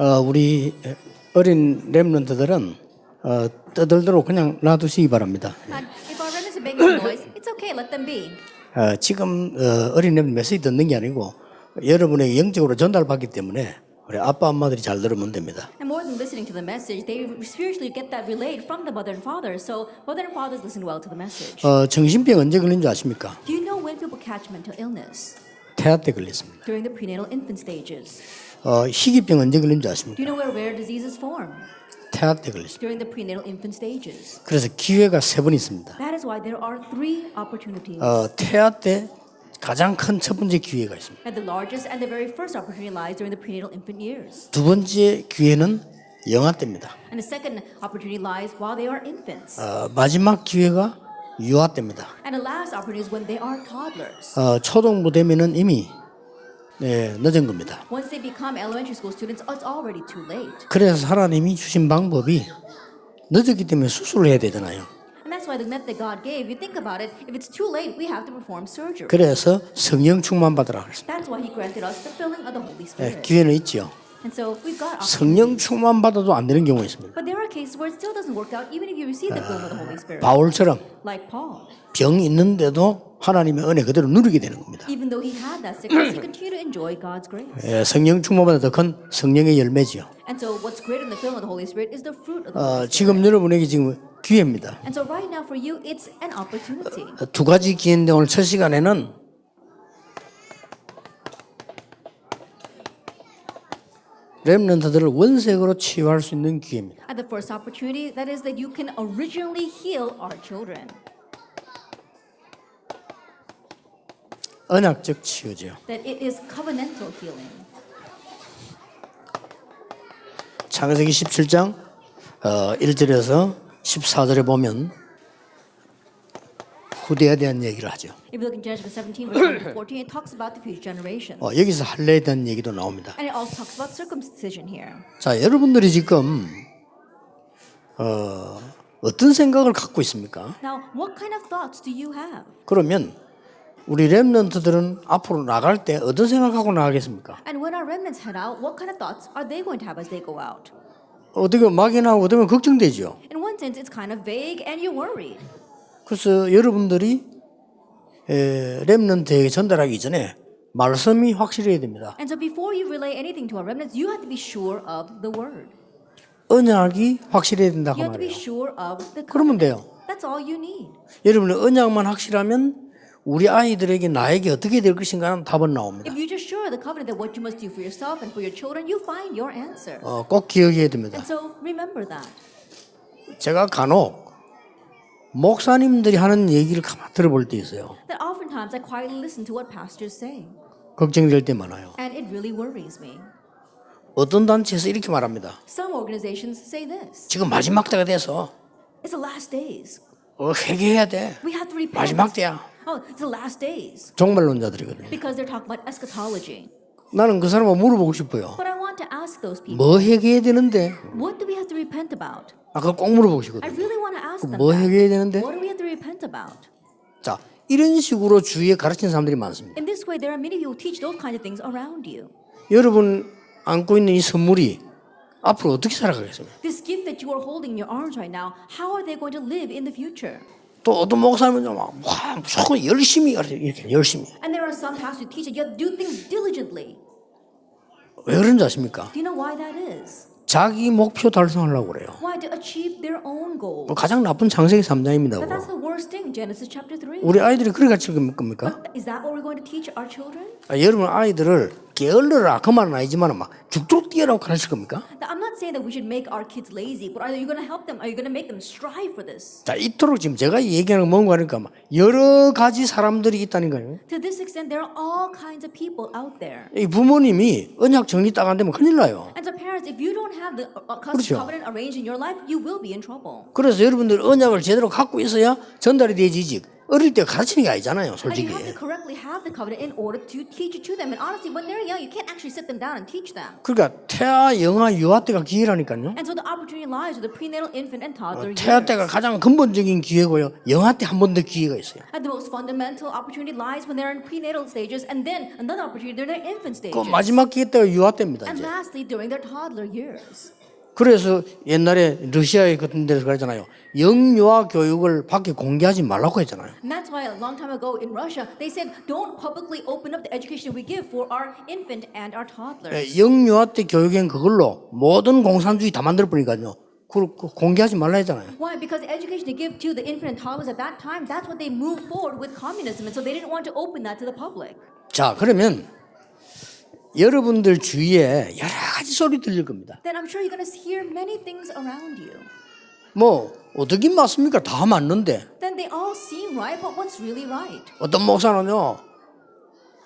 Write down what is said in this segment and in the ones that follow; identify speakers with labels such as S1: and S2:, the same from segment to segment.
S1: 우리 어린 렘넌트들은 떠들도록 그냥 놔두시기 바랍니다.
S2: And if our remnants are making noise, it's okay, let them be.
S1: 지금 어린 렘넌트 메시지 듣는 게 아니고 여러분에게 영적으로 전달받기 때문에 우리 아빠 엄마들이 잘 들으면 됩니다.
S2: And more than listening to the message, they spiritually get that relayed from the mother and father. So mother and fathers listen well to the message.
S1: 정신병 언제 걸린 줄 아십니까?
S2: Do you know when people catch mental illness?
S1: 태아 때 걸렸습니다.
S2: During the prenatal infant stages.
S1: 희귀병 언제 걸린 줄
S2: Do
S1: 아십니까?
S2: you know where rare diseases form?
S1: 태아 때 걸렸습니다.
S2: During the prenatal infant stages.
S1: 그래서 기회가 3번 있습니다.
S2: That is why there are 3 opportunities.
S1: 태아 때 가장 큰 첫 번째 기회가 있습니다.
S2: And the largest and the very first opportunity lies during the prenatal infant years.
S1: 두 번째 기회는 영아 때입니다.
S2: And the second opportunity lies while they are infants.
S1: 마지막 기회가 유아 때입니다.
S2: And the last opportunity is when they are toddlers.
S1: 초등부 되면은 이미 늦은 겁니다.
S2: Once they become elementary school students, it's already too late.
S1: 그래서 하나님이 주신 방법이 늦었기 때문에 수술을 해야 되잖아요.
S2: And that's why the method that God gave, you think about it, if it's too late, we have to perform surgery.
S1: 그래서 성령 충만 받으라 그랬습니다.
S2: That's why He granted us the filling of the Holy Spirit.
S1: 기회는 있죠.
S2: And so we've got
S1: 성령 충만 받아도 안 되는 경우가 있습니다.
S2: But there are cases where it still doesn't work out, even if you receive the filling of the Holy Spirit.
S1: 바울처럼
S2: Like Paul.
S1: 병이 있는데도 하나님의 은혜 그대로 누리게 되는 겁니다.
S2: Even though he had that sickness, he continued to enjoy God's grace.
S1: 성령 충만보다 더 큰 성령의 열매지요.
S2: And so what's greater than the filling of the Holy Spirit is the fruit of the Holy Spirit.
S1: 지금 여러분에게 지금 기회입니다.
S2: And so right now for you, it's an opportunity.
S1: 두 가지 기회인데 오늘 첫 시간에는 렘넌트들을 원색으로 치유할 수 있는 기회입니다.
S2: At the first opportunity, that is that you can originally heal our children.
S1: 언약적 치유죠.
S2: That it is covenantal healing.
S1: 창세기 17장 1절에서 14절에 보면 후대에 대한 얘기를 하죠.
S2: If you look in Genesis 17, verse 1 to 14, it talks about the future generations.
S1: 여기서 할례에 대한 얘기도 나옵니다.
S2: And it also talks about circumcision here.
S1: 자, 여러분들이 지금 어떤 생각을 갖고 있습니까?
S2: Now, what kind of thoughts do you have?
S1: 그러면 우리 렘넌트들은 앞으로 나갈 때 어떤 생각을 갖고 나가겠습니까?
S2: And when our remnants head out, what kind of thoughts are they going to have as they go out?
S1: 어떻게 막연하고 어떻게 걱정되죠.
S2: In one sense, it's kind of vague and you're worried.
S1: 그래서 여러분들이 렘넌트에게 전달하기 전에 말씀이 확실해야 됩니다.
S2: And so before you relay anything to our remnants, you have to be sure of the word.
S1: 언약이 확실해야 된다고
S2: You have to be
S1: 말해요.
S2: sure of the
S1: 그러면
S2: covenant.
S1: 돼요.
S2: That's all you need.
S1: 여러분의 언약만 확실하면 우리 아이들에게 나에게 어떻게 될 것인가는 답은 나옵니다.
S2: If you just sure of the covenant that what you must do for yourself and for your children, you find your answer.
S1: 꼭 기억해야 됩니다.
S2: And so remember that.
S1: 제가 간혹 목사님들이 하는 얘기를 가만 들어볼 때 있어요.
S2: That oftentimes I quietly listen to what pastors say.
S1: 걱정될 때 많아요.
S2: And it really worries me.
S1: 어떤 단체에서 이렇게 말합니다.
S2: Some organizations say this.
S1: 지금 마지막 때가 돼서
S2: It's the last days.
S1: 회개해야 돼.
S2: We have to repent.
S1: 마지막 때야.
S2: Oh, it's the last days.
S1: 종말론자들이거든요.
S2: Because they're talking about eschatology.
S1: 나는 그 사람을 물어보고 싶어요.
S2: But I want to ask those people,
S1: 뭐 회개해야 되는데?
S2: what do we have to repent about?
S1: 그걸 꼭 물어보고
S2: I
S1: 싶거든요.
S2: really want to ask them
S1: 뭐
S2: that.
S1: 회개해야 되는데?
S2: What do we have to repent about?
S1: 자, 이런 식으로 주위에 가르치는 사람들이 많습니다.
S2: In this way, there are many people who teach those kinds of things around you.
S1: 여러분 안고 있는 이 선물이 앞으로 어떻게 살아가겠습니까?
S2: This gift that you are holding in your arms right now, how are they going to live in the future?
S1: 또 어떤 목사님은 와 무조건 열심히 이렇게 열심히.
S2: And there are some pastors who teach that you have to do things diligently.
S1: 왜 그런지 아십니까?
S2: Do you know why that is?
S1: 자기 목표 달성하려고 그래요.
S2: Why? To achieve their own goals.
S1: 가장 나쁜 창세기 3장입니다.
S2: But that's the worst thing, Genesis chapter 3.
S1: 우리 아이들이 그래 가르칠 겁니까?
S2: Is that what we're going to teach our children?
S1: 여러분 아이들을 게을러라 그 말은 아니지만 막 죽도록 뛰어라고 가르칠 겁니까?
S2: Now, I'm not saying that we should make our kids lazy, but are you going to help them? Are you going to make them strive for this?
S1: 자, 이토록 지금 제가 얘기하는 건 뭔가 하니까 막 여러 가지 사람들이 있다는 거예요.
S2: To this extent, there are all kinds of people out there.
S1: 이 부모님이 언약 정리 딱 안 되면 큰일 나요.
S2: And so parents, if you don't have the
S1: 그렇죠.
S2: covenant arranged in your life, you will be in trouble.
S1: 그래서 여러분들 언약을 제대로 갖고 있어야 전달이 되지지. 어릴 때 가르치는 게 아니잖아요,
S2: And
S1: 솔직히.
S2: you have to correctly have the covenant in order to teach it to them. And honestly, when they're young, you can't actually sit them down and teach them.
S1: 그러니까 태아, 영아, 유아 때가 기회라니까요.
S2: And so the opportunity lies with the prenatal, infant, and toddler
S1: 태아
S2: years.
S1: 때가 가장 근본적인 기회고요. 영아 때 한 번 더 기회가 있어요.
S2: And the most fundamental opportunity lies when they're in prenatal stages, and then another opportunity they're in their infant stages.
S1: 그 마지막 기회 때가 유아 때입니다.
S2: And
S1: 이제.
S2: lastly, during their toddler years.
S1: 그래서 옛날에 러시아에 같은 데서 그랬잖아요. 영유아 교육을 밖에 공개하지 말라고 했잖아요.
S2: And that's why a long time ago in Russia, they said, don't publicly open up the education we give for our infant and our toddlers.
S1: 영유아 때 교육엔 그걸로 모든 공산주의 다 만들어 버리니까요. 그걸 공개하지 말라 했잖아요.
S2: Why? Because the education they give to the infant and toddlers at that time, that's what they moved forward with communism. And so they didn't want to open that to the public.
S1: 자, 그러면 여러분들 주위에 여러 가지 소리 들릴 겁니다.
S2: Then I'm sure you're going to hear many things around you.
S1: 뭐 어떻게 맞습니까? 다 맞는데.
S2: Then they all seem right, but what's really right?
S1: 어떤 목사는요,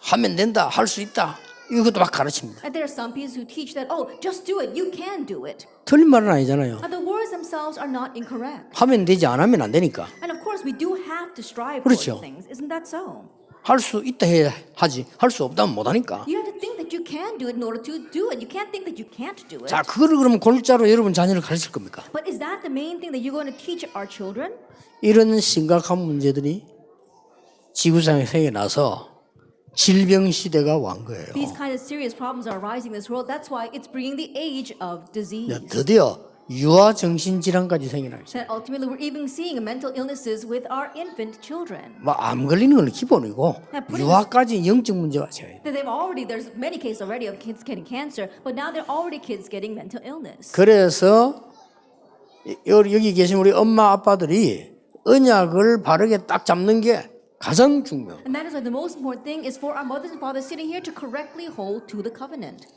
S1: 하면 된다, 할 수 있다, 이것도 막 가르칩니다.
S2: And there are some people who teach that, oh, just do it, you can do it.
S1: 틀린 말은 아니잖아요.
S2: And the words themselves are not incorrect.
S1: 하면 되지 안 하면 안 되니까.
S2: And of course, we do have to strive
S1: 그렇죠.
S2: for things. Isn't that so?
S1: 할 수 있다 해야 하지, 할 수 없다면 못 하니까.
S2: You have to think that you can do it in order to do it. You can't think that you can't do it.
S1: 자, 그거를 그러면 골자로 여러분 자녀를 가르칠 겁니까?
S2: But is that the main thing that you're going to teach our children?
S1: 이런 심각한 문제들이 지구상에 생겨나서 질병 시대가 완 거예요.
S2: These kind of serious problems are arising in this world. That's why it's bringing the age of disease.
S1: 드디어 유아 정신 질환까지 생겨나요.
S2: That ultimately we're even seeing mental illnesses with our infant children.
S1: 뭐암 걸리는 건 기본이고 유아까지 영적 문제가 생겨요.
S2: That there's many cases already of kids getting cancer, but now there are already kids getting mental illness.
S1: 그래서 여기 계신 우리 엄마 아빠들이 언약을 바르게 딱 잡는 게 가장 중요해요.
S2: And that is why the most important thing is for our mothers and fathers sitting here to correctly hold to the covenant.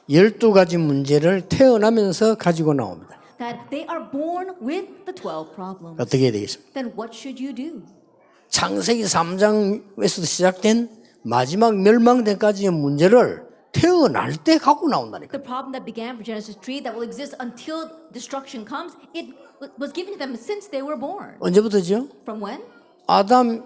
S1: 열두 가지 문제를 태어나면서 가지고 나옵니다.
S2: That they are born with the 12 problems.
S1: 어떻게 해야 되겠습니까?
S2: Then what should you do?
S1: 창세기 3장에서 시작된 마지막 멸망대까지의 문제를 태어날 때 갖고 나온다니까.
S2: The problem that began from Genesis 3 that will exist until destruction comes, it was given to them since they were born.
S1: 언제부터죠?
S2: From when?
S1: 아담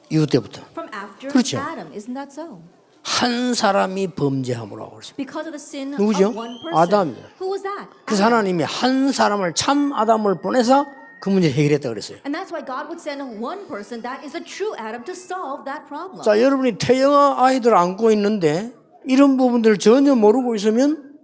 S1: 이후 때부터.
S2: From after
S1: 그렇죠.
S2: Adam. Isn't that so?
S1: 한 사람이 범죄함으로 하고 있습니다.
S2: Because of the sin
S1: 누구죠?
S2: of one person.
S1: 아담이에요.
S2: Who was that?
S1: 그래서 하나님이 한 사람을 참 아담을 보내서 그 문제 해결했다 그랬어요.
S2: And that's why God would send one person that is the true Adam to solve that problem.
S1: 자, 여러분이 태영아 아이들 안고 있는데 이런 부분들을 전혀 모르고 있으면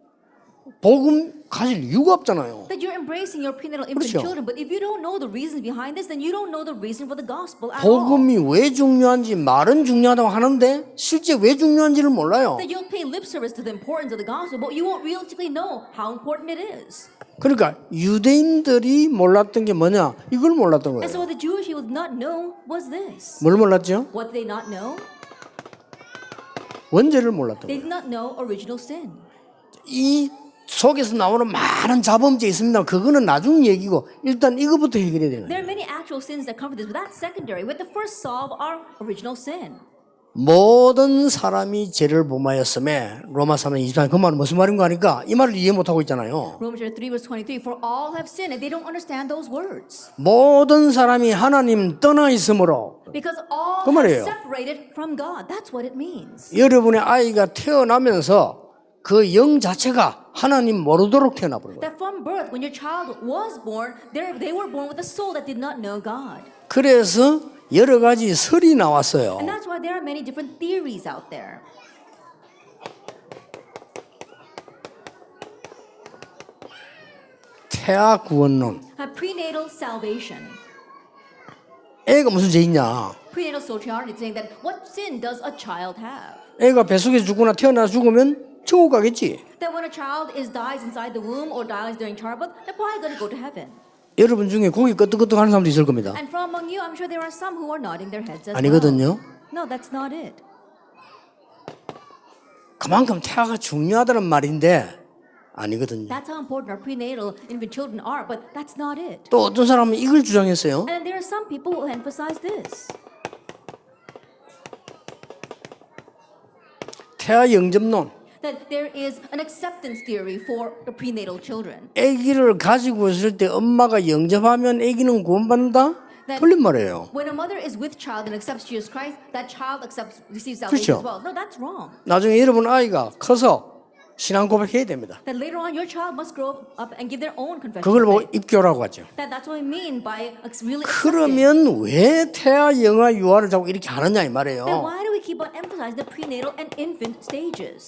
S1: 복음 가질 이유가 없잖아요.
S2: That you're embracing your prenatal infant
S1: 그렇죠.
S2: children, but if you don't know the reasons behind this, then you don't know the reason for the gospel at all.
S1: 복음이 왜 중요한지 말은 중요하다고 하는데 실제 왜 중요한지를 몰라요.
S2: That you'll pay lip service to the importance of the gospel, but you won't realistically know how important it is.
S1: 그러니까 유대인들이 몰랐던 게 뭐냐? 이걸 몰랐던
S2: And
S1: 거예요.
S2: so what the Jewish people did not know was this.
S1: 뭘 몰랐죠?
S2: What did they not know?
S1: 원죄를 몰랐던
S2: They
S1: 거예요.
S2: did not know original sin.
S1: 이 속에서 나오는 많은 자범죄 있습니다. 그거는 나중 얘기고 일단 이거부터 해결해야 되는
S2: There
S1: 거예요.
S2: are many actual sins that come from this, but that's secondary. We have to first solve our original sin.
S1: 모든 사람이 죄를 범하였음에 로마 3장 24절 그 말은 무슨 말인가 하니까 이 말을 이해 못하고 있잖아요.
S2: Romans 3 verse 23, for all have sinned, and they don't understand those words.
S1: 모든 사람이 하나님 떠나 있으므로
S2: Because all
S1: 그
S2: have
S1: 말이에요.
S2: separated from God. That's what it means.
S1: 여러분의 아이가 태어나면서 그 영 자체가 하나님 모르도록 태어나버린 거예요.
S2: That from birth, when your child was born, they were born with a soul that did not know God.
S1: 그래서 여러 가지 설이 나왔어요.
S2: And that's why there are many different theories out there.
S1: 태아 구원론.
S2: Prenatal salvation.
S1: 애가 무슨 죄 있냐?
S2: Prenatal soteriology is saying that what sin does a child have?
S1: 애가 뱃속에서 죽거나 태어나 죽으면 천국 가겠지.
S2: That when a child dies inside the womb or dies during childbirth, they're probably going to go to heaven.
S1: 여러분 중에 고기 끄떡끄떡 하는 사람도 있을 겁니다.
S2: And from among you, I'm sure there are some who are nodding their heads as
S1: 아니거든요.
S2: well. No, that's not it.
S1: 그만큼 태아가 중요하다는 말인데 아니거든요.
S2: That's how important our prenatal infant children are, but that's not it.
S1: 또 어떤 사람은 이걸 주장했어요.
S2: And there are some people who emphasize this.
S1: 태아 영접론.
S2: that there is an acceptance theory for the prenatal children.
S1: 아기를 가지고 있을 때 엄마가 영접하면 아기는 구원받는다? 틀린 말이에요.
S2: When a mother is with child and accepts Jesus Christ, that child receives salvation
S1: 그렇죠.
S2: as well. No, that's wrong.
S1: 나중에 여러분 아이가 커서 신앙 고백해야 됩니다.
S2: That later on your child must grow up and give their own confession.
S1: 그걸
S2: of
S1: 보고
S2: faith.
S1: 입교라고 하죠.
S2: That's what I mean by really accepting.
S1: 그러면 왜 태아, 영아, 유아를 자꾸 이렇게 하느냐 이
S2: Then
S1: 말이에요.
S2: why do we keep on emphasizing the prenatal and infant stages?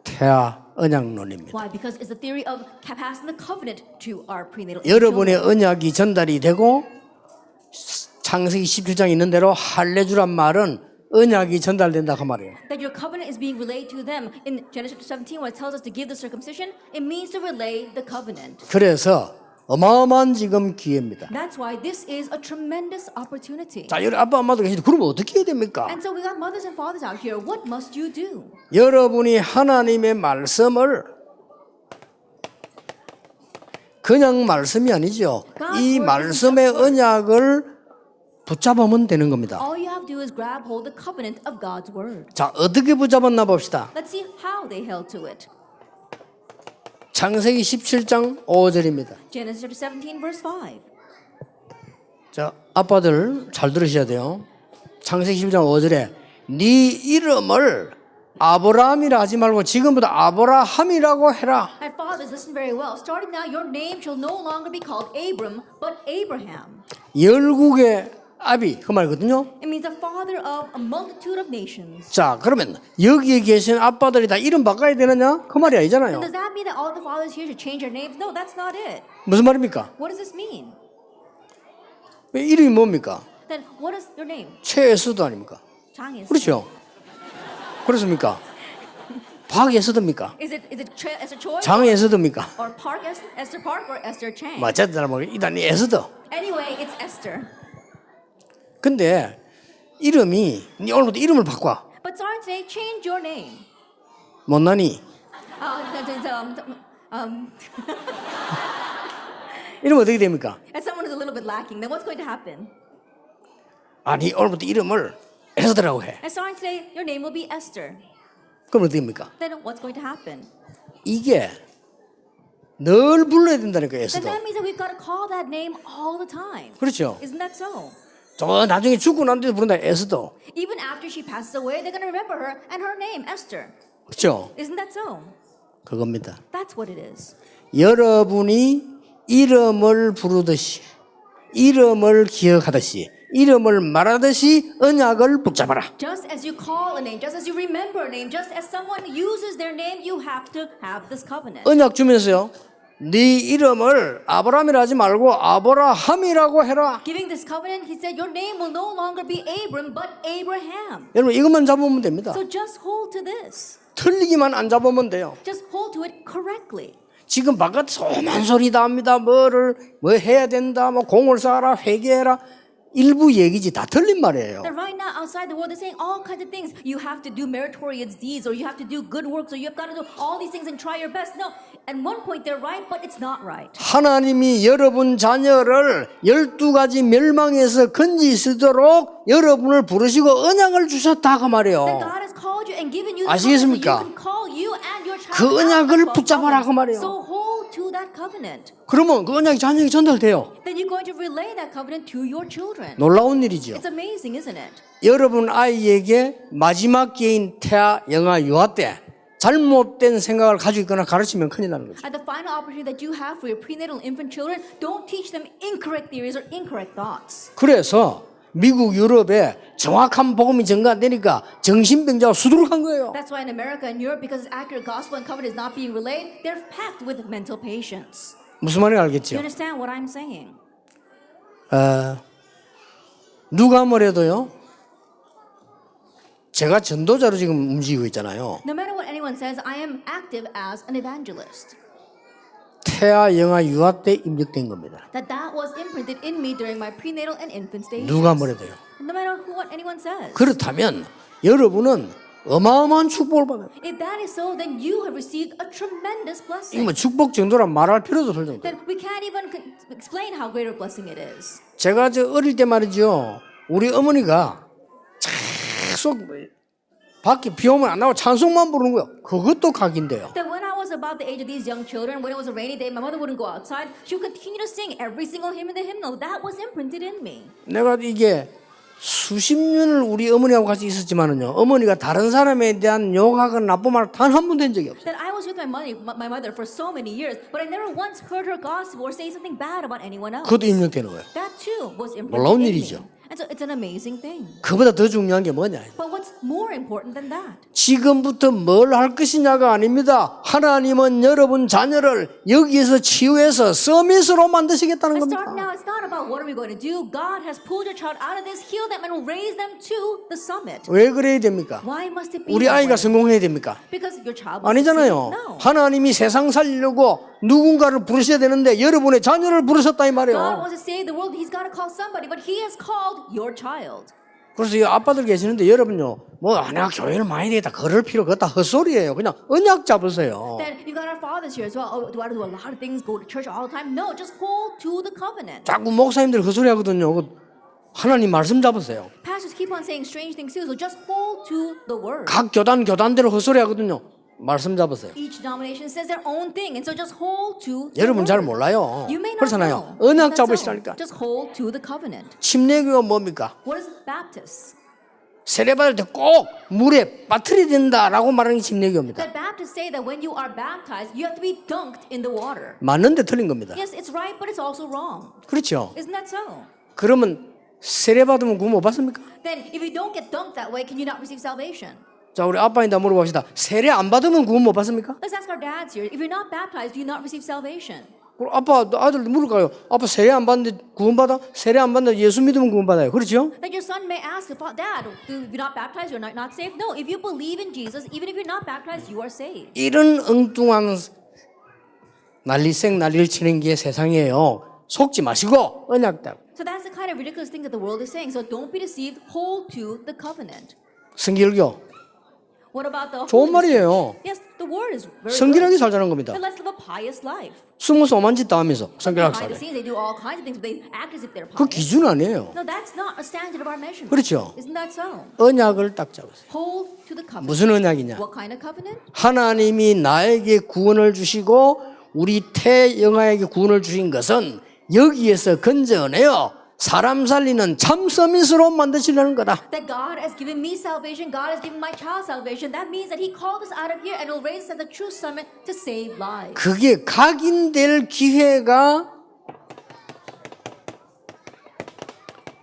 S1: 태아 언약론입니다.
S2: Why? Because it's the theory of passing the covenant to our prenatal
S1: 여러분의
S2: children.
S1: 언약이 전달이 되고 창세기 17장에 있는 대로 할례주란 말은 언약이 전달된다 그 말이에요.
S2: That your covenant is being relayed to them. In Genesis 17, when it tells us to give the circumcision, it means to relay the covenant.
S1: 그래서 어마어마한 지금 기회입니다.
S2: That's why this is a tremendous opportunity.
S1: 자, 여러분 아빠 엄마도 계시는데 그러면 어떻게 해야 됩니까?
S2: And so we got mothers and fathers out here. What must you do?
S1: 여러분이 하나님의 말씀을 그냥 말씀이 아니죠. 이 말씀의 언약을 붙잡으면 되는 겁니다.
S2: All you have to do is grab hold the covenant of God's word.
S1: 자, 어떻게 붙잡았나 봅시다.
S2: Let's see how they held to it.
S1: 창세기 17장 5절입니다.
S2: Genesis chapter 17, verse 5.
S1: 자, 아빠들 잘 들으셔야 돼요. 창세기 17장 5절에 네 이름을 아브라함이라 하지 말고 지금부터 아브라함이라고 해라.
S2: And fathers, listen very well. Starting now, your name shall no longer be called Abram, but Abraham.
S1: 열국의 아비 그 말이거든요.
S2: It means the father of a multitude of nations.
S1: 자, 그러면 여기에 계신 아빠들이 다 이름 바꿔야 되느냐? 그 말이 아니잖아요.
S2: Does that mean that all the fathers here should change their names? No, that's not it.
S1: 무슨 말입니까?
S2: What does this mean?
S1: 왜 이름이 뭡니까?
S2: Then what is your name?
S1: 최에서도 아닙니까?
S2: 장에서.
S1: 그렇죠. 그렇습니까? 박에서도입니까?
S2: Is it Esther Choi?
S1: 장에서도입니까?
S2: Or Esther Park or Esther Chang?
S1: 어쨌든 뭐 일단 에서도.
S2: Anyway, it's Esther.
S1: 근데 이름이 네 오늘부터 이름을 바꿔.
S2: But starting today, change your name.
S1: 못나니
S2: Um,
S1: 이름 어떻게 됩니까?
S2: and someone is a little bit lacking, then what's going to happen?
S1: 아니 오늘부터 이름을 에서더라고 해.
S2: And starting today, your name will be Esther.
S1: 그럼 어떻게 됩니까?
S2: Then what's going to happen?
S1: 이게 늘 불러야 된다니까
S2: Then
S1: 에서도.
S2: that means that we've got to call that name all the time.
S1: 그렇죠.
S2: Isn't that so?
S1: 저 나중에 죽고 난 뒤에 부른다 에서도.
S2: Even after she passes away, they're going to remember her and her name, Esther.
S1: 그렇죠.
S2: Isn't that so?
S1: 그겁니다.
S2: That's what it is.
S1: 여러분이 이름을 부르듯이 이름을 기억하듯이 이름을 말하듯이 언약을 붙잡아라.
S2: Just as you call a name, just as you remember a name, just as someone uses their name, you have to have this covenant.
S1: 언약 주면서요. 네 이름을 아브라함이라 하지 말고 아브라함이라고 해라.
S2: Giving this covenant, he said, your name will no longer be Abram, but Abraham.
S1: 여러분 이것만 잡으면 됩니다.
S2: So just hold to this.
S1: 틀리기만 안 잡으면 돼요.
S2: Just hold to it correctly.
S1: 지금 바깥에서 오만 소리 다 합니다. 뭐 해야 된다. 뭐 공을 쌓아라. 회개해라. 일부 얘기지 다 틀린 말이에요.
S2: That right now outside the world they're saying all kinds of things. You have to do meritorious deeds, or you have to do good works, or you have got to do all these things and try your best. No, at one point they're right, but it's not right.
S1: 하나님이 여러분 자녀를 12가지 멸망에서 건지시도록 여러분을 부르시고 언약을 주셨다 그
S2: That
S1: 말이에요.
S2: God has called you and given you the
S1: 아시겠습니까?
S2: covenant so you can call you and your child
S1: 그
S2: out
S1: 언약을
S2: of
S1: 붙잡아라 그
S2: covenant.
S1: 말이에요.
S2: So hold to that covenant.
S1: 그러면 그 언약이 자녀에게 전달돼요.
S2: Then you're going to relay that covenant to your children.
S1: 놀라운 일이죠.
S2: It's amazing, isn't it?
S1: 여러분 아이에게 마지막 기회인 태아, 영아, 유아 때 잘못된 생각을 가지고 있거나 가르치면 큰일 나는 거죠.
S2: At the final opportunity that you have for your prenatal infant children, don't teach them incorrect theories or incorrect thoughts.
S1: 그래서 미국, 유럽에 정확한 복음이 전가되니까 정신병자가 수두룩한 거예요.
S2: That's why in America and Europe, because accurate gospel and covenant is not being relayed, they're packed with mental patients.
S1: 무슨 말인지
S2: Do
S1: 알겠죠?
S2: you understand what I'm saying?
S1: 누가 뭐래도요. 제가 전도자로 지금 움직이고 있잖아요.
S2: No matter what anyone says, I am active as an evangelist.
S1: 태아, 영아, 유아 때 입력된 겁니다.
S2: That was imprinted in me during my prenatal and infant stages.
S1: 누가 뭐래도요.
S2: No matter what anyone says.
S1: 그렇다면 여러분은 어마어마한 축복을 받아요.
S2: If that is so, then you have received a tremendous
S1: 이거
S2: blessing.
S1: 뭐 축복 정도란 말할 필요도 없을 정도.
S2: That we can't even explain how great a blessing it is.
S1: 제가 어릴 때 말이죠. 우리 어머니가 계속 밖에 비 오면 안 나오고 찬송만 부르는 거예요. 그것도 각인데요.
S2: That when I was about the age of these young children, when it was a rainy day, my mother wouldn't go outside. She would continue to sing every single hymn in the hymnal. That was imprinted in me.
S1: 내가 이게 수십 년을 우리 어머니하고 같이 있었지만은요, 어머니가 다른 사람에 대한 욕하거나 나쁜 말 단 한 번 된 적이 없어요.
S2: That I was with my mother for so many years, but I never once heard her gossip or say something bad about anyone else.
S1: 그것도 입력되는 거예요.
S2: That too was
S1: 놀라운
S2: imprinted in
S1: 일이죠.
S2: me. And so it's an amazing thing.
S1: 그보다 더 중요한 게 뭐냐?
S2: But what's more important than that?
S1: 지금부터 뭘 할 것이냐가 아닙니다. 하나님은 여러분 자녀를 여기에서 치유해서 서밋으로 만드시겠다는
S2: Let's
S1: 겁니다.
S2: start now. It's not about what are we going to do. God has pulled your child out of this, heal them, and will raise them to the summit.
S1: 왜 그래야 됩니까?
S2: Why must it be
S1: 우리
S2: that
S1: 아이가
S2: way?
S1: 성공해야 됩니까?
S2: Because your child will succeed?
S1: 아니잖아요.
S2: No.
S1: 하나님이 세상 살리려고 누군가를 부르셔야 되는데 여러분의 자녀를 부르셨다 이
S2: God
S1: 말이에요.
S2: wants to save the world. He's got to call somebody, but He has called your child.
S1: 그래서 이 아빠들 계시는데 여러분요, 내가 교회를 많이 되겠다 그럴 필요가 없다 헛소리예요. 그냥 언약 잡으세요.
S2: Then you've got our fathers here as well. Oh, do I do a lot of things? Go to church all the time? No, just hold to the covenant.
S1: 자꾸 목사님들 헛소리 하거든요. 하나님 말씀 잡으세요.
S2: Pastors keep on saying strange things too, so just hold to the word.
S1: 각 교단대로 헛소리 하거든요. 말씀 잡으세요.
S2: Each denomination says their own thing, and so just hold to the
S1: 여러분 잘
S2: word.
S1: 몰라요.
S2: You may not
S1: 그렇잖아요.
S2: know.
S1: 언약
S2: That's all.
S1: 잡으시라니까.
S2: Just hold to the covenant.
S1: 침례교가 뭡니까?
S2: What is Baptists?
S1: 세례받을 때 꼭 물에 빠뜨려야 된다라고 말하는 게 침례교입니다.
S2: That Baptists say that when you are baptized, you have to be dunked in the water.
S1: 맞는데 틀린 겁니다.
S2: Yes, it's right, but it's also wrong.
S1: 그렇죠.
S2: Isn't that so?
S1: 그러면 세례받으면 구원 못 받습니까?
S2: Then, if you don't get dunked that way, can you not receive salvation?
S1: 자, 우리 아빠인다 물어봅시다. 세례 안 받으면 구원 못 받습니까?
S2: Let's ask our dads here. If you're not baptized, do you not receive salvation?
S1: 그럼 아빠, 아들 물을까요? 아빠 세례 안 받는데 구원 받아? 세례 안 받는데 예수 믿으면 구원 받아요. 그렇죠?
S2: Then your son may ask, Dad, if you're not baptized, you're not saved? No, if you believe in Jesus, even if you're not baptized, you are saved.
S1: 이런 엉뚱한 난리를 치는 게 세상이에요. 속지 마시고 언약 잡.
S2: So that's the kind of ridiculous thing that the world is saying. So don't be deceived. Hold to the covenant.
S1: 성결교.
S2: What about the
S1: 좋은
S2: holiness?
S1: 말이에요.
S2: Yes, the word is very
S1: 성결하게
S2: good.
S1: 살자는 겁니다.
S2: Then let's live a pious life.
S1: 숨어서 오만 짓 다 하면서 성결하게
S2: Behind the
S1: 살아요.
S2: scenes, they do all kinds of things, but they act as if they're
S1: 그
S2: pious.
S1: 기준 아니에요.
S2: No, that's not a standard of our measurement.
S1: 그렇죠.
S2: Isn't that so?
S1: 언약을 딱 잡으세요.
S2: Hold to the covenant.
S1: 무슨 언약이냐?
S2: What kind of covenant?
S1: 하나님이 나에게 구원을 주시고 우리 태영아에게 구원을 주신 것은 여기에서 건져내어 사람 살리는 참 서밋으로 만드시려는 거다.
S2: That God has given me salvation, God has given my child salvation. That means that He called us out of here and will raise us as a true summit to save lives.
S1: 그게 각인될 기회가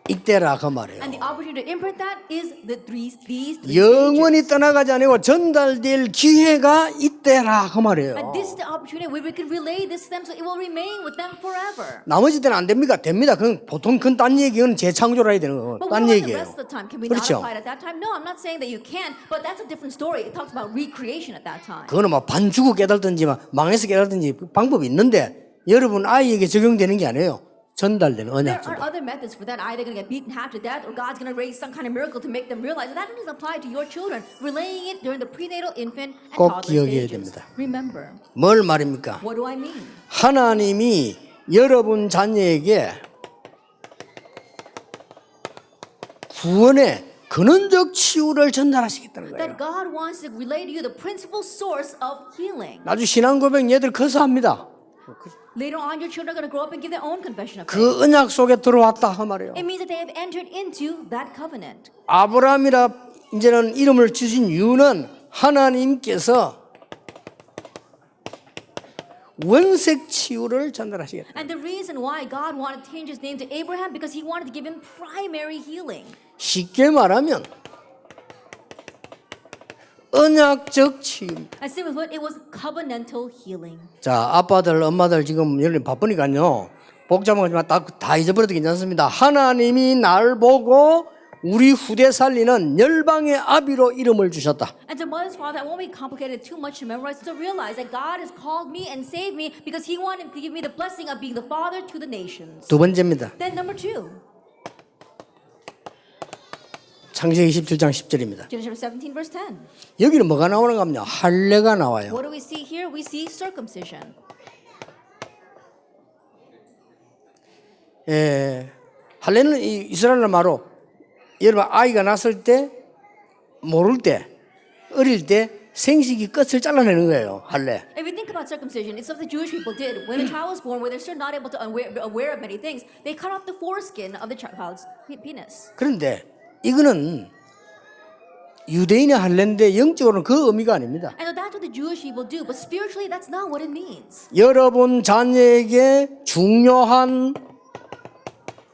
S1: 이때라 그 말이에요.
S2: And the opportunity to imprint that is these three
S1: 영원히
S2: stages.
S1: 떠나가지 아니고 전달될 기회가 이때라 그 말이에요.
S2: And this is the opportunity where we can relay this to them so it will remain with them forever.
S1: 나머지 때는 안 됩니까? 됩니다. 그건 보통 그건 딴 얘기는 재창조라 해야 되는 거.
S2: But
S1: 딴
S2: what about the
S1: 얘기예요.
S2: rest of the time? Can we not
S1: 그렇죠.
S2: apply it at that time? No, I'm not saying that you can, but that's a different story. It talks about recreation at that time.
S1: 그거는 뭐 반주고 깨달든지 망해서 깨달든지 방법이 있는데 여러분 아이에게 적용되는 게 아니에요. 전달되는
S2: There
S1: 언약.
S2: are other methods for that. Either going to get beaten half to death, or God's going to raise some kind of miracle to make them realize that doesn't apply to your children. Relaying it during the prenatal, infant, and
S1: 꼭
S2: toddler
S1: 기억해야
S2: stages.
S1: 됩니다.
S2: Remember,
S1: 뭘 말입니까?
S2: what do I mean?
S1: 하나님이 여러분 자녀에게 구원의 근원적 치유를 전달하시겠다는 거예요.
S2: That God wants to relay to you the principal source of healing.
S1: 나중에 신앙 고백 얘들 커서 합니다.
S2: Later on, your children are going to grow up and give their own confession of faith.
S1: 그 언약 속에 들어왔다 그 말이에요.
S2: It means that they have entered into that covenant.
S1: 아브라함이라 이제는 이름을 주신 이유는 하나님께서 원색 치유를 전달하시겠다.
S2: And the reason why God wanted to change his name to Abraham because he wanted to give him primary healing.
S1: 쉽게 말하면 언약적 치유.
S2: As simple as it was covenantal healing.
S1: 자, 아빠들, 엄마들 지금 여기 바쁘니까요. 복잡한 거지만 다 잊어버려도 괜찮습니다. 하나님이 날 보고 우리 후대 살리는 열방의 아비로 이름을 주셨다.
S2: And to mother's father, I won't be complicated too much to memorize, to realize that God has called me and saved me because He wanted to give me the blessing of being the father to the nations.
S1: 두 번째입니다.
S2: Then number 2,
S1: 창세기 27장 10절입니다.
S2: Genesis 17 verse 10.
S1: 여기는 뭐가 나오는가 하면요. 할례가 나와요.
S2: What do we see here? We see circumcision.
S1: 할례는 이 이스라엘 말로 여러분 아이가 났을 때 모를 때 어릴 때 생식기 끝을 잘라내는 거예요. 할래.
S2: If you think about circumcision, it's something the Jewish people did. When a child was born, where they're still not able to aware of many things, they cut off the foreskin of the child's penis.
S1: 그런데 이거는 유대인의 할례인데 영적으로는 그 의미가 아닙니다.
S2: I know that's what the Jewish people do, but spiritually, that's not what it means.
S1: 여러분 자녀에게 중요한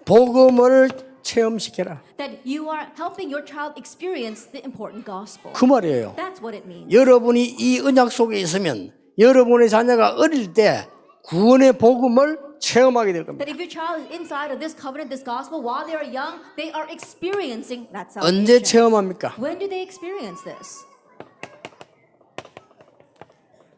S1: 복음을 체험시켜라.
S2: That you are helping your child experience the important gospel.
S1: 그 말이에요.
S2: That's what it means.
S1: 여러분이 이 언약 속에 있으면 여러분의 자녀가 어릴 때 구원의 복음을 체험하게 될 겁니다.
S2: That if your child is inside of this covenant, this gospel, while they are young, they are experiencing that
S1: 언제
S2: salvation.
S1: 체험합니까?
S2: When do they experience this?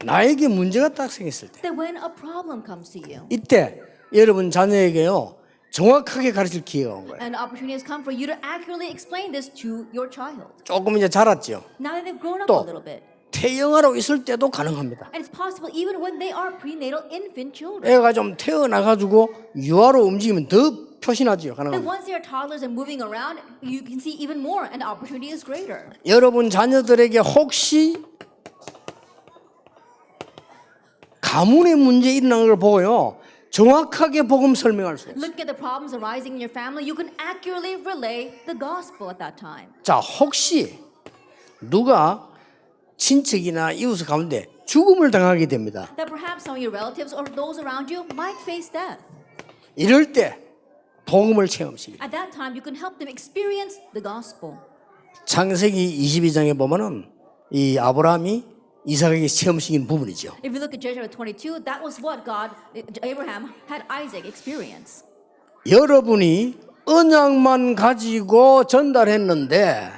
S1: 나에게 문제가 딱 생겼을 때.
S2: That when a problem comes to you,
S1: 이때 여러분 자녀에게요 정확하게 가르칠 기회가 온 거예요.
S2: an opportunity has come for you to accurately explain this to your child.
S1: 조금 이제 자랐죠.
S2: Now that they've grown up
S1: 또.
S2: a little bit.
S1: 태영하러 있을 때도 가능합니다.
S2: And it's possible even when they are prenatal infant children.
S1: 애가 좀 태어나가지고 유아로 움직이면 더 표시나지요.
S2: That
S1: 가능합니다.
S2: once they are toddlers and moving around, you can see even more and the opportunity is greater.
S1: 여러분 자녀들에게 혹시 가문의 문제 일어나는 걸 보고요 정확하게 복음 설명할 수 있어요.
S2: Look at the problems arising in your family. You can accurately relay the gospel at that time.
S1: 자, 혹시 누가 친척이나 이웃 가운데 죽음을 당하게 됩니다.
S2: That perhaps some of your relatives or those around you might face death.
S1: 이럴 때 복음을 체험시키.
S2: At that time, you can help them experience the gospel.
S1: 창세기 22장에 보면은 이 아브라함이 이삭에게 체험시킨 부분이죠.
S2: If you look at Genesis 22, that was what Abraham had Isaac experience.
S1: 여러분이 언약만 가지고 전달했는데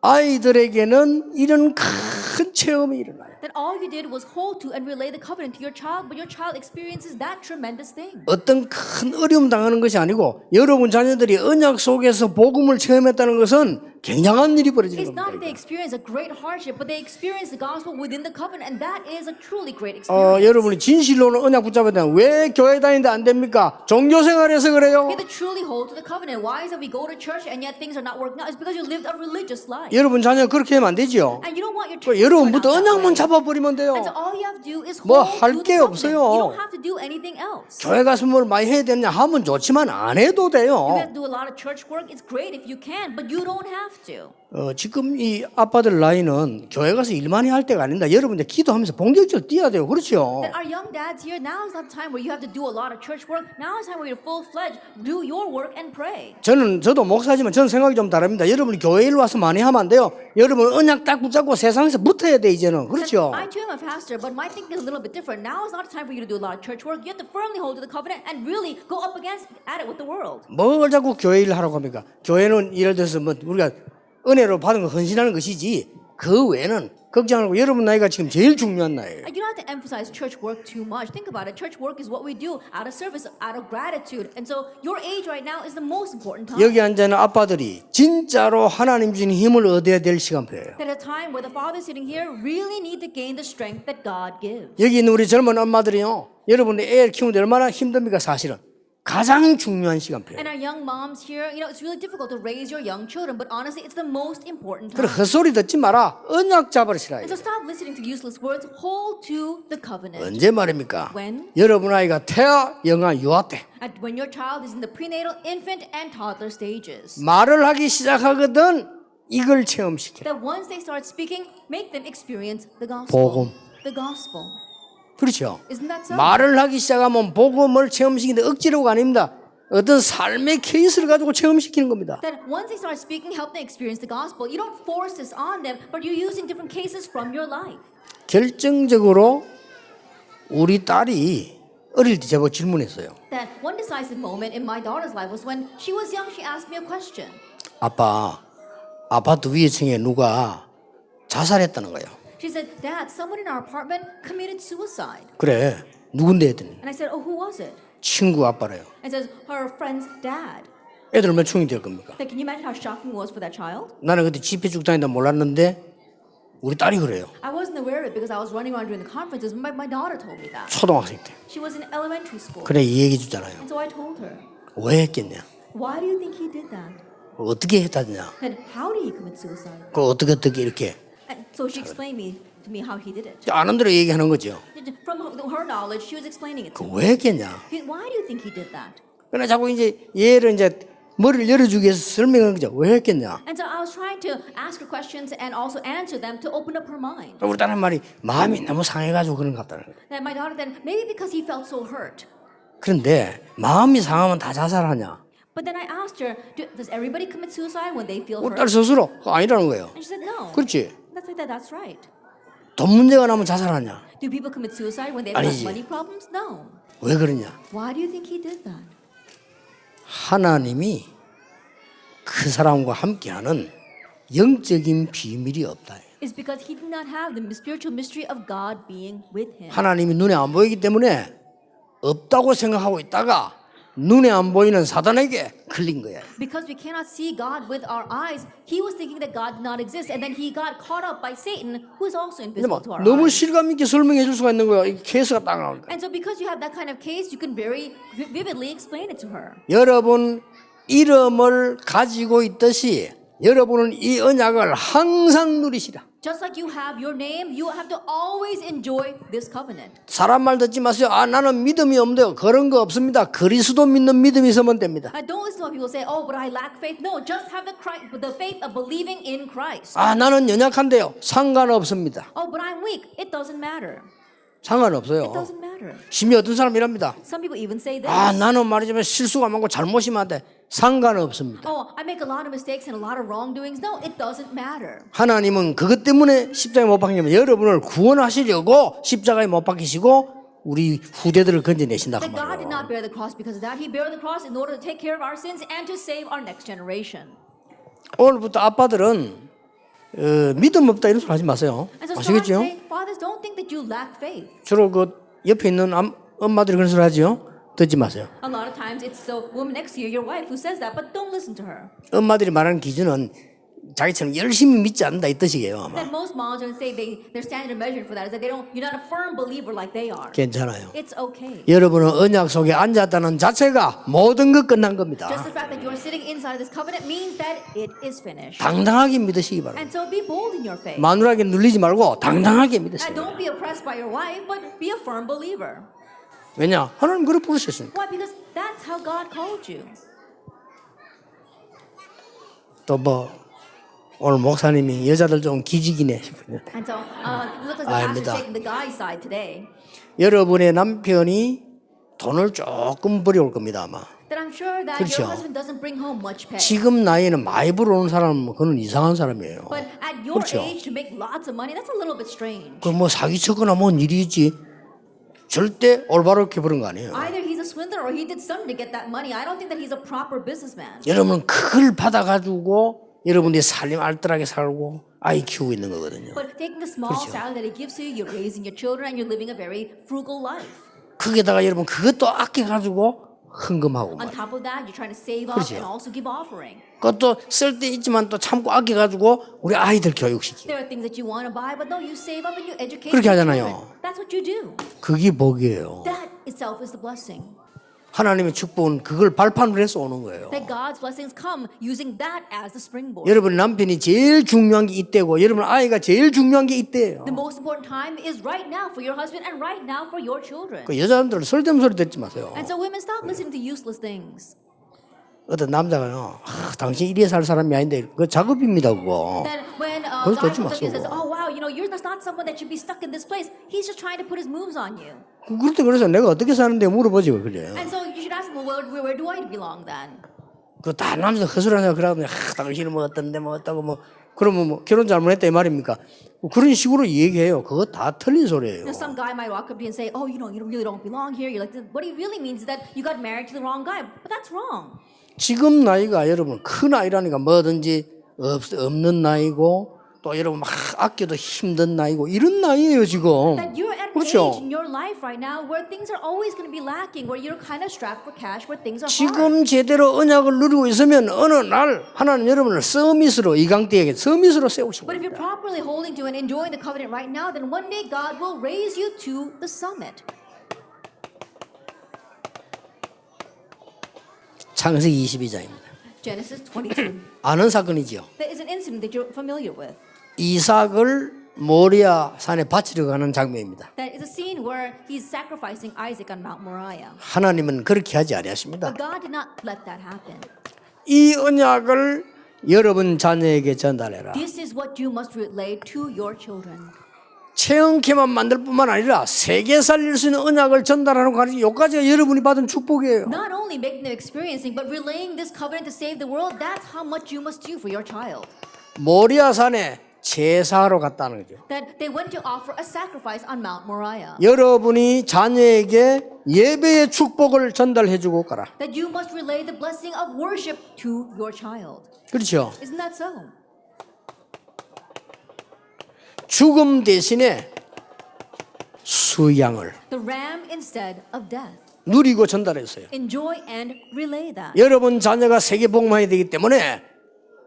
S1: 아이들에게는 이런 큰 체험이 일어나요.
S2: That all you did was hold to and relay the covenant to your child, but your child experiences that tremendous thing.
S1: 어떤 큰 어려움 당하는 것이 아니고 여러분 자녀들이 언약 속에서 복음을 체험했다는 것은 굉장한 일이 벌어지는
S2: It's not that
S1: 겁니다.
S2: they experience a great hardship, but they experience the gospel within the covenant, and that is a truly great experience.
S1: 여러분이 진실로는 언약 붙잡아야 되는 왜 교회 다니는데 안 됩니까? 종교 생활에서 그래요.
S2: You have to truly hold to the covenant. Why is it we go to church and yet things are not working out? It's because you lived a religious life.
S1: 여러분 자녀가 그렇게 하면 안 되죠.
S2: And you don't want your children to turn out
S1: 여러분부터
S2: that way.
S1: 언약만 잡아버리면 돼요.
S2: And so all you have to do is
S1: 뭐
S2: hold
S1: 할
S2: to
S1: 게
S2: the covenant.
S1: 없어요.
S2: You don't have to do anything else.
S1: 교회 가서 뭘 많이 해야 되느냐 하면 좋지만 안 해도
S2: You
S1: 돼요.
S2: have to do a lot of church work. It's great if you can, but you don't have to.
S1: 지금 이 아빠들 나이는 교회 가서 일 많이 할 때가 아닙니다. 여러분 이제 기도하면서 본격적으로 뛰어야 돼요. 그렇죠?
S2: That our young dads here, now is not the time where you have to do a lot of church work. Now is the time where you're full-fledged, do your work and pray.
S1: 저도 목사지만 저는 생각이 좀 다릅니다. 여러분이 교회 일 와서 많이 하면 안 돼요. 여러분 언약 딱 붙잡고 세상에서 붙어야 돼 이제는. 그렇죠?
S2: I too am a pastor, but my thinking is a little bit different. Now is not the time for you to do a lot of church work. You have to firmly hold to the covenant and really go up at it with the world.
S1: 뭘 자꾸 교회 일을 하라고 합니까? 교회는 예를 들어서 뭐 우리가 은혜로 받은 거 헌신하는 것이지 그 외에는 걱정 말고 여러분 나이가 지금 제일 중요한 나이에요.
S2: You don't have to emphasize church work too much. Think about it. Church work is what we do out of service, out of gratitude. And so your age right now is the most important time.
S1: 여기 앉아있는 아빠들이 진짜로 하나님 주신 힘을 얻어야 될 시간표예요.
S2: At a time where the fathers sitting here really need to gain the strength that God gives.
S1: 여기 있는 우리 젊은 엄마들이요. 여러분의 애를 키우는데 얼마나 힘듭니까 사실은. 가장 중요한 시간표예요.
S2: And our young moms here, it's really difficult to raise your young children, but honestly, it's the most important
S1: 그래
S2: time.
S1: 헛소리 듣지 마라. 언약 잡으시라.
S2: And so stop listening to useless words. Hold to the covenant.
S1: 언제 말입니까?
S2: When?
S1: 여러분 아이가 태아, 영아, 유아 때
S2: When your child is in the prenatal, infant, and toddler stages.
S1: 말을 하기 시작하거든 이걸 체험시켜.
S2: That once they start speaking, make them experience the gospel.
S1: 복음.
S2: The gospel.
S1: 그렇죠.
S2: Isn't that so?
S1: 말을 하기 시작하면 복음을 체험시키는데 억지로가 아닙니다. 어떤 삶의 케이스를 가지고 체험시키는 겁니다.
S2: That once they start speaking, help them experience the gospel. You don't force this on them, but you're using different cases from your life.
S1: 결정적으로 우리 딸이 어릴 때 제가 질문했어요.
S2: That one decisive moment in my daughter's life was when she was young. She asked me a question.
S1: 아빠, 아파트 위에 층에 누가 자살했다는 거예요.
S2: She said, "Dad, someone in our apartment committed suicide."
S1: 그래, 누군데 했더니
S2: And I said, "Oh, who was it?"
S1: 친구 아빠래요.
S2: And says, "Her friend's dad."
S1: 애들 얼마나 충이 될 겁니까?
S2: Like, can you imagine how shocking it was for that child?
S1: 나는 그때 집회 쭉 다닌다 몰랐는데 우리 딸이 그래요.
S2: I wasn't aware of it because I was running around during the conferences. My daughter told me that.
S1: 초등학생 때.
S2: She was in elementary school.
S1: 그래 이 얘기 주잖아요.
S2: And so I told her,
S1: 왜 했겠냐?
S2: "Why do you think he did that?
S1: 어떻게 했다냐?
S2: And how did he commit suicide?
S1: 그 어떻게 이렇게
S2: And So she explained to me how he did it.
S1: 아는 대로 얘기하는 거죠.
S2: From her knowledge, she was explaining it to me.
S1: 왜 했겠냐?
S2: Why do you think he did that?
S1: 그러나 자꾸 이제 얘를 이제 머리를 열어주기 위해서 설명한 거죠. 왜 했겠냐?
S2: And so I was trying to ask her questions and also answer them to open up her mind.
S1: 우리 딸은 말이 마음이 너무 상해가지고 그런 것 같다는 거예요.
S2: And my daughter then, maybe because he felt so hurt.
S1: 그런데 마음이 상하면 다 자살하냐?
S2: But then I asked her, does everybody commit suicide when they feel
S1: 우리
S2: hurt?
S1: 딸 스스로 그거 아니라는 거예요.
S2: And she said, no.
S1: 그렇지.
S2: That's right.
S1: 돈 문제가 나면 자살하냐?
S2: Do people commit suicide when they
S1: 아니지.
S2: have money problems? No.
S1: 왜 그러냐?
S2: Why do you think he did that?
S1: 하나님이 그 사람과 함께하는 영적인 비밀이 없다.
S2: It's because he did not have the spiritual mystery of God being with him.
S1: 하나님이 눈에 안 보이기 때문에 없다고 생각하고 있다가 눈에 안 보이는 사단에게 걸린 거야.
S2: Because we cannot see God with our eyes, he was thinking that God did not exist, and then he got caught up by Satan, who is also
S1: 근데
S2: invisible
S1: 막
S2: to our
S1: 너무
S2: eyes.
S1: 실감 있게 설명해 줄 수가 있는 거야. 이 케이스가 딱 나오니까.
S2: And so because you have that kind of case, you can very vividly explain it to her.
S1: 여러분 이름을 가지고 있듯이 여러분은 이 언약을 항상 누리시라.
S2: Just like you have your name, you have to always enjoy this covenant.
S1: 사람 말 듣지 마세요. 아 나는 믿음이 없는데요. 그런 거 없습니다. 그리스도 믿는 믿음이 있으면 됩니다.
S2: Don't listen to what people say, oh, but I lack faith. No, just have the faith of believing in Christ.
S1: 아 나는 연약한데요. 상관없습니다.
S2: Oh, but I'm weak. It doesn't matter. It
S1: 상관없어요.
S2: doesn't matter.
S1: 심지어 어떤 사람 이랍니다.
S2: Some people even say this.
S1: 아 나는 말이지만 실수가 많고 잘못이 많대. 상관없습니다.
S2: Oh, I make a lot of mistakes and a lot of wrongdoings. No, it doesn't matter.
S1: 하나님은 그것 때문에 십자가에 못 박히면 여러분을 구원하시려고 십자가에 못 박히시고 우리 후대들을 건져내신다 그
S2: That God did not
S1: 말이에요.
S2: bear the cross because of that. He bare the cross in order to take care of our sins and to save our next generation.
S1: 오늘부터 아빠들은 믿음 없다 이런 소리 하지 마세요.
S2: And so
S1: 아시겠죠?
S2: say, fathers, don't think that you lack faith.
S1: 주로 그 옆에 있는 엄마들이 그런 소리 하지요. 듣지 마세요.
S2: A lot of times it's the woman next to you, your wife, who says that, but don't listen to her.
S1: 엄마들이 말하는 기준은 자기처럼 열심히 믿지 않는다 이 뜻이에요. 아마.
S2: That most moms would say their standard measure for that is that you're not a firm believer like they are.
S1: 괜찮아요.
S2: It's okay.
S1: 여러분은 언약 속에 앉았다는 자체가 모든 것 끝난 겁니다.
S2: Just the fact that you're sitting inside this covenant means that it is finished.
S1: 당당하게 믿으시기 바랍니다.
S2: And so be bold in your faith.
S1: 마누라에게 눌리지 말고 당당하게
S2: And
S1: 믿으세요.
S2: don't be oppressed by your wife, but be a firm believer.
S1: 왜냐? 하나님 그렇게 부르셨으니까.
S2: Why? Because that's how God called you.
S1: 또 뭐 오늘 목사님이 여자들 좀 기지기네 싶어요.
S2: And so look as the
S1: 아닙니다.
S2: pastor's taking the guy side today.
S1: 여러분의 남편이 돈을 조금 벌여올 겁니다 아마.
S2: That I'm sure that
S1: 그렇죠.
S2: your husband doesn't bring home much pay.
S1: 지금 나이에는 많이 벌어오는 사람은 그건 이상한 사람이에요.
S2: But at your
S1: 그렇죠.
S2: age to make lots of money, that's a little bit strange.
S1: 그 뭐 사기쳤거나 뭔 일이 있지 절대 올바르게 버는 거 아니에요.
S2: Either he's a swindler or he did something to get that money. I don't think that he's a proper businessman.
S1: 여러분은 그걸 받아가지고 여러분들이 살림 알뜰하게 살고 아이 키우고 있는 거거든요.
S2: But taking the small
S1: 그렇죠.
S2: salary that he gives you, you're raising your children and you're living a very frugal life.
S1: 거기다가 여러분 그것도 아껴가지고 헌금하고
S2: On
S1: 말이에요.
S2: top of that, you're trying to save up
S1: 그렇죠.
S2: and also give offering.
S1: 그것도 쓸 때 있지만 또 참고 아껴가지고 우리 아이들 교육시키고
S2: There are things that you want to buy, but no, you save up and you educate
S1: 그렇게
S2: your
S1: 하잖아요.
S2: children. That's what you do.
S1: 그게 복이에요.
S2: That itself is the blessing.
S1: 하나님의 축복은 그걸 발판으로 해서 오는 거예요.
S2: That God's blessings come using that as the springboard.
S1: 여러분 남편이 제일 중요한 게 이때고 여러분 아이가 제일 중요한 게 이때예요.
S2: The most important time is right now for your husband and right now for your children.
S1: 그 여자분들 쓸데없는 소리 듣지 마세요.
S2: And so women, stop listening to useless things.
S1: 어떤 남자가요. 당신 이래 살 사람이 아닌데 그 작업입니다 그거.
S2: Then when a
S1: 그걸
S2: guy
S1: 듣지
S2: comes up to you and says,
S1: 마세요.
S2: oh wow, you're just not someone that should be stuck in this place. He's just trying to put his moves on you.
S1: 그럴 때 그래서 내가 어떻게 사는데 물어보지 왜 그래요.
S2: And so you should ask him, well, where do I belong then?
S1: 그 다 남자 허술하냐 그러면 당신은 뭐 어떤데 뭐 어떠고 뭐 그러면 뭐 결혼 잘못했다 이 말입니까? 그런 식으로 얘기해요. 그거 다 틀린 소리예요.
S2: Now, some guy might walk up to you and say, oh, you really don't belong here. You're like, what he really means is that you got married to the wrong guy. But that's wrong.
S1: 지금 나이가 여러분 큰 나이라니까 뭐든지 없는 나이고 또 여러분 막 아껴도 힘든 나이고 이런 나이예요 지금.
S2: That you're at an
S1: 그렇죠?
S2: age in your life right now where things are always going to be lacking, where you're kind of strapped for cash, where things are hard.
S1: 지금 제대로 언약을 누리고 있으면 어느 날 하나님 여러분을 서밋으로 이강대에게 서밋으로 세우시고
S2: But if you're properly holding to and enjoying the covenant right now, then one day God will raise you to the summit.
S1: 창세기 22장입니다.
S2: Genesis 22.
S1: 아는 사건이지요.
S2: That is an incident that you're familiar with.
S1: 이삭을 모리아 산에 바치러 가는 장면입니다.
S2: That is a scene where he's sacrificing Isaac on Mount Moriah.
S1: 하나님은 그렇게 하지 아니하십니다.
S2: But God did not let that happen.
S1: 이 언약을 여러분 자녀에게 전달해라.
S2: This is what you must relay to your children.
S1: 체험케만 만들 뿐만 아니라 세계 살릴 수 있는 언약을 전달하는 것까지 여기까지가 여러분이 받은 축복이에요.
S2: Not only making them experiencing, but relaying this covenant to save the world, that's how much you must do for your child.
S1: 모리아 산에 제사하러 갔다는 거죠.
S2: That they went to offer a sacrifice on Mount Moriah.
S1: 여러분이 자녀에게 예배의 축복을 전달해 주고 가라.
S2: That you must relay the blessing of worship to your child.
S1: 그렇죠.
S2: Isn't that so?
S1: 죽음 대신에 수양을
S2: The ram instead of death.
S1: 누리고 전달했어요.
S2: Enjoy and relay that.
S1: 여러분 자녀가 세계 복음화해야 되기 때문에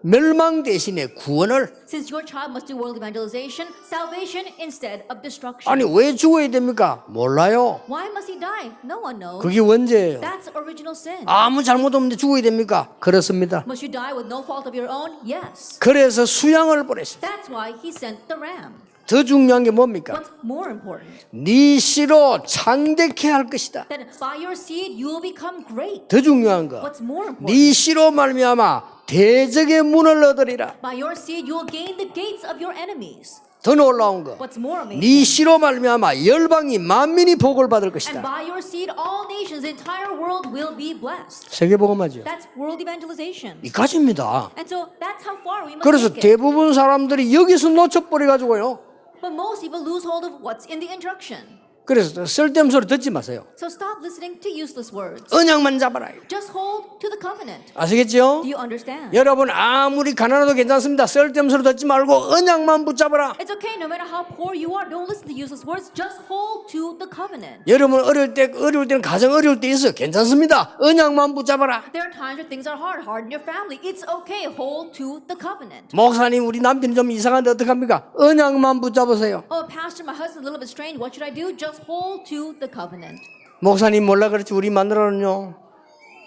S1: 멸망 대신에 구원을
S2: Since your child must do world evangelization, salvation instead of destruction.
S1: 아니 왜 죽어야 됩니까? 몰라요.
S2: Why must he die? No one knows.
S1: 그게 원죄예요.
S2: That's original sin.
S1: 아무 잘못 없는데 죽어야 됩니까? 그렇습니다.
S2: Must you die with no fault of your own? Yes.
S1: 그래서 수양을 보냈어요.
S2: That's why he sent the ram.
S1: 더 중요한 게 뭡니까?
S2: What's more important?
S1: 네 씨로 창대케 할 것이다.
S2: That by your seed you will become great.
S1: 더 중요한 거.
S2: What's more important?
S1: 네 씨로 말미암아 대적의 문을 얻으리라.
S2: By your seed you will gain the gates of your enemies.
S1: 더 놀라운 거.
S2: What's more amazing?
S1: 네 씨로 말미암아 열방이 만민이 복을 받을
S2: And
S1: 것이다.
S2: by your seed all nations, the entire world will be blessed.
S1: 세계 복음화죠.
S2: That's world evangelization.
S1: 이까지입니다.
S2: And so that's how far we must
S1: 그래서
S2: take it.
S1: 대부분 사람들이 여기서 놓쳐버려 가지고요.
S2: But most people lose hold of what's in the instruction.
S1: 그래서 쓸데없는 소리 듣지 마세요.
S2: So stop listening to useless words.
S1: 언약만 잡아라.
S2: Just hold to the covenant.
S1: 아시겠죠?
S2: Do you understand?
S1: 여러분 아무리 가난해도 괜찮습니다. 쓸데없는 소리 듣지 말고 언약만 붙잡아라.
S2: It's okay no matter how poor you are. Don't listen to useless words. Just hold to the covenant.
S1: 여러분 어려울 때는 가정 어려울 때 있어. 괜찮습니다. 언약만 붙잡아라.
S2: There are times where things are hard in your family. It's okay. Hold to the covenant.
S1: 목사님 우리 남편이 좀 이상한데 어떡합니까? 언약만 붙잡으세요.
S2: Oh, pastor, my husband's a little bit strange. What should I do? Just hold to the covenant.
S1: 목사님 몰라 그렇지 우리 마누라는요.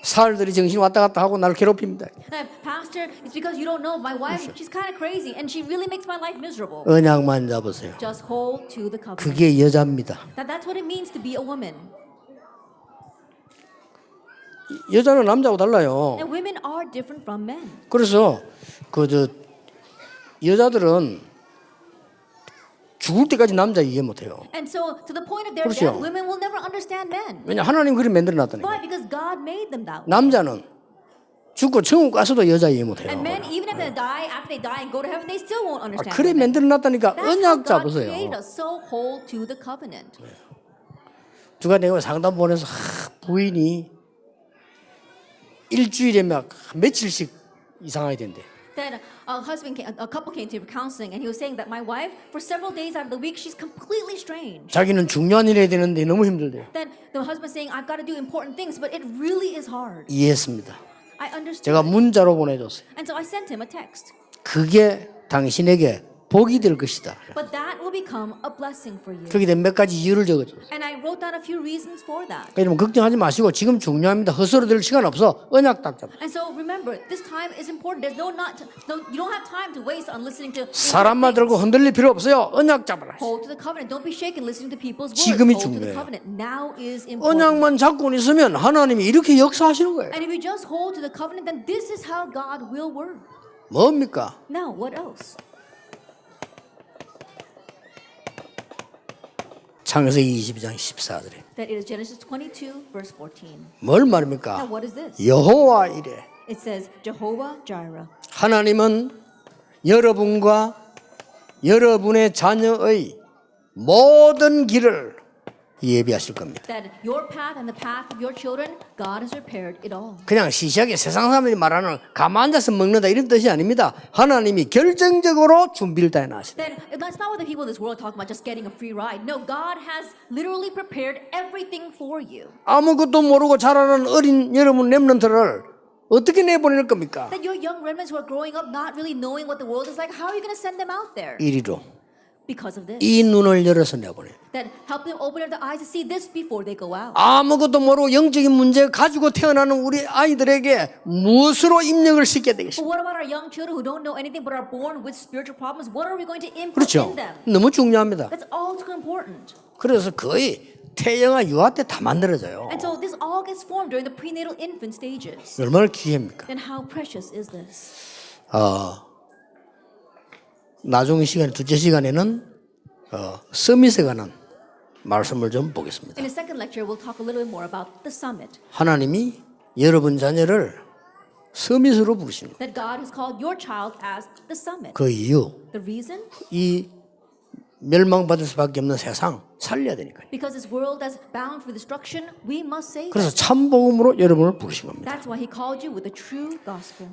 S1: 사흘들이 정신 왔다 갔다 하고 나를 괴롭힙니다.
S2: Pastor, it's because you don't know. My wife, she's kind of crazy and she really makes my life miserable.
S1: 언약만 잡으세요.
S2: Just hold to the covenant.
S1: 그게 여자입니다.
S2: That's what it means to be a woman.
S1: 여자는 남자하고 달라요.
S2: And women are different from men.
S1: 그래서 여자들은 죽을 때까지 남자 이해 못해요.
S2: And so, to the point of their
S1: 그렇죠.
S2: death, women will never understand men.
S1: 왜냐 하나님 그림 만들어 놨다니까.
S2: Why? Because God made them that way.
S1: 남자는 죽고 천국 가서도 여자 이해 못해요.
S2: And men, even if they die, after they die and go to heaven, they still won't understand.
S1: 그래
S2: women.
S1: 만들어 놨다니까.
S2: That's how
S1: 언약
S2: God
S1: 잡으세요.
S2: created us. So hold to the covenant.
S1: 누가 내가 상담 보내서 부인이 일주일에 막 며칠씩 이상하게 된대.
S2: Then a couple came to counseling, and he was saying that my wife, for several days out of the week, she's completely strange.
S1: 자기는 중요한 일 해야 되는데 너무 힘들대요.
S2: Then the husband saying, I've got to do important things, but it really is hard.
S1: 이해했습니다.
S2: I understood.
S1: 제가 문자로 보내줬어요.
S2: And so I sent him a text.
S1: 그게 당신에게 복이 될 것이다.
S2: But that will become a blessing for you.
S1: 거기다 몇 가지 이유를 적어줬어요.
S2: And I wrote down a few reasons for that.
S1: 여러분 걱정하지 마시고 지금 중요합니다. 헛소리 시간 없어. 언약 딱 잡아.
S2: And so remember, this time is important. There's you don't have time to waste on listening to
S1: 사람만 들고 흔들릴 필요 없어요. 언약 잡아라.
S2: hold to the covenant. Don't be shaken listening to people's words.
S1: 지금이
S2: Hold to the
S1: 중요해요.
S2: covenant. Now is important.
S1: 언약만 잡고 있으면 하나님이 이렇게 역사하시는 거예요.
S2: And if you just hold to the covenant, then this is how God will work.
S1: 뭡니까?
S2: Now, what else?
S1: 창세기 22장 14절에
S2: That it is Genesis 22, verse 14.
S1: 뭘
S2: Now,
S1: 말입니까?
S2: what is this?
S1: 여호와 이래
S2: It says, Jehovah Jireh.
S1: 하나님은 여러분과 여러분의 자녀의 모든 길을 예비하실 겁니다.
S2: That your path and the path of your children, God has prepared it all.
S1: 그냥 시시하게 세상 사람들이 말하는 가만 앉아서 먹는다 이런 뜻이 아닙니다. 하나님이 결정적으로 준비를 다 해놨습니다.
S2: Then that's not what the people in this world talk about, just getting a free ride. No, God has literally prepared everything for you.
S1: 아무것도 모르고 자라는 어린 여러분 렘넌트를 어떻게 내보낼 겁니까?
S2: That your young remnants who are growing up not really knowing what the world is like, how are you going to send them out there?
S1: 이리로
S2: because of this.
S1: 이 눈을 열어서 내보내.
S2: That help them open up their eyes to see this before they go out.
S1: 아무것도 모르고 영적인 문제 가지고 태어나는 우리 아이들에게 무엇으로 입력을 시켜야
S2: But
S1: 되겠습니까?
S2: what about our young children who don't know anything but are born with spiritual problems? What are we going to input
S1: 그렇죠.
S2: in them?
S1: 너무 중요합니다.
S2: That's all too important.
S1: 그래서 거의 태영아 유아 때 다 만들어져요.
S2: And so this all gets formed during the prenatal infant stages.
S1: 얼마나 귀합니까?
S2: Then how precious is this?
S1: 나중에 시간 둘째 시간에는 서밋에 관한 말씀을 좀 보겠습니다.
S2: In the second lecture, we'll talk a little bit more about the summit.
S1: 하나님이 여러분 자녀를 서밋으로 부르십니다.
S2: That God has called your child as the summit.
S1: 그 이유
S2: The reason?
S1: 이 멸망받을 수밖에 없는 세상 살려야 되니까요.
S2: Because this world that's bound for destruction, we must save
S1: 그래서
S2: it.
S1: 참복음으로 여러분을 부르신 겁니다.
S2: That's why He called you with the true gospel.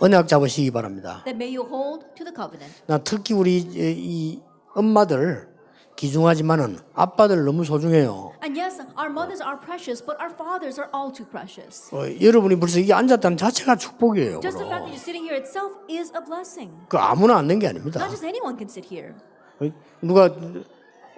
S1: 언약 잡으시기 바랍니다.
S2: That may you hold to the covenant.
S1: 나 특히 우리 이 엄마들 귀중하지만은 아빠들 너무 소중해요.
S2: And yes, our mothers are precious, but our fathers are all too precious.
S1: 여러분이 벌써 이게 앉았다는 자체가 축복이에요.
S2: Just the fact that you're sitting here itself is a blessing.
S1: 그 아무나 앉는 게 아닙니다.
S2: Not just anyone can sit here.
S1: 누가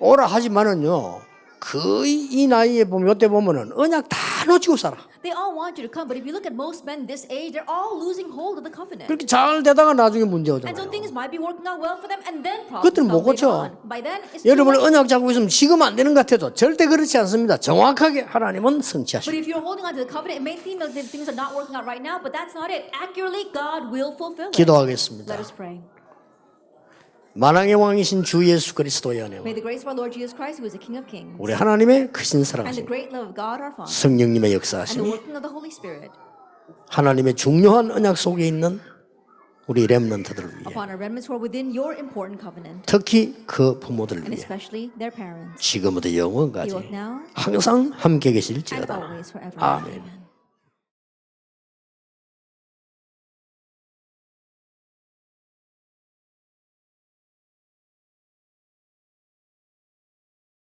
S1: 오라 하지만은요. 거의 이 나이에 보면 이때 보면은 언약 다 놓치고 살아.
S2: They all want you to come, but if you look at most men this age, they're all losing hold of the covenant.
S1: 그렇게 잘 되다가 나중에 문제
S2: And so
S1: 오잖아요.
S2: things might be working out well for them, and then
S1: 그것들은
S2: problems
S1: 못
S2: come later
S1: 고쳐.
S2: on. By then, it's too
S1: 여러분이
S2: late.
S1: 언약 잡고 있으면 지금 안 되는 것 같아도 절대 그렇지 않습니다. 정확하게 하나님은
S2: But
S1: 성취하십니다.
S2: if you're holding on to the covenant, it may seem like things are not working out right now, but that's not it. Accurately, God will fulfill it.
S1: 기도하겠습니다.
S2: Let us pray.
S1: 만왕의 왕이신 주 예수 그리스도의 은혜와
S2: May the grace of our Lord Jesus Christ, who is the King of Kings,
S1: 우리 하나님의 크신
S2: and the
S1: 사랑하심
S2: great love of God our Father,
S1: 성령님의
S2: and the
S1: 역사하심이
S2: working of the Holy Spirit
S1: 하나님의 중요한 언약 속에 있는 우리 렘넌트들을 위해
S2: upon our remnants who are within your important covenant,
S1: 특히 그 부모들을
S2: and
S1: 위해
S2: especially their parents,
S1: 지금부터 영원까지
S2: both now
S1: 항상 함께
S2: and
S1: 계실지어다.
S2: always forever.
S1: 아멘.
S2: Amen.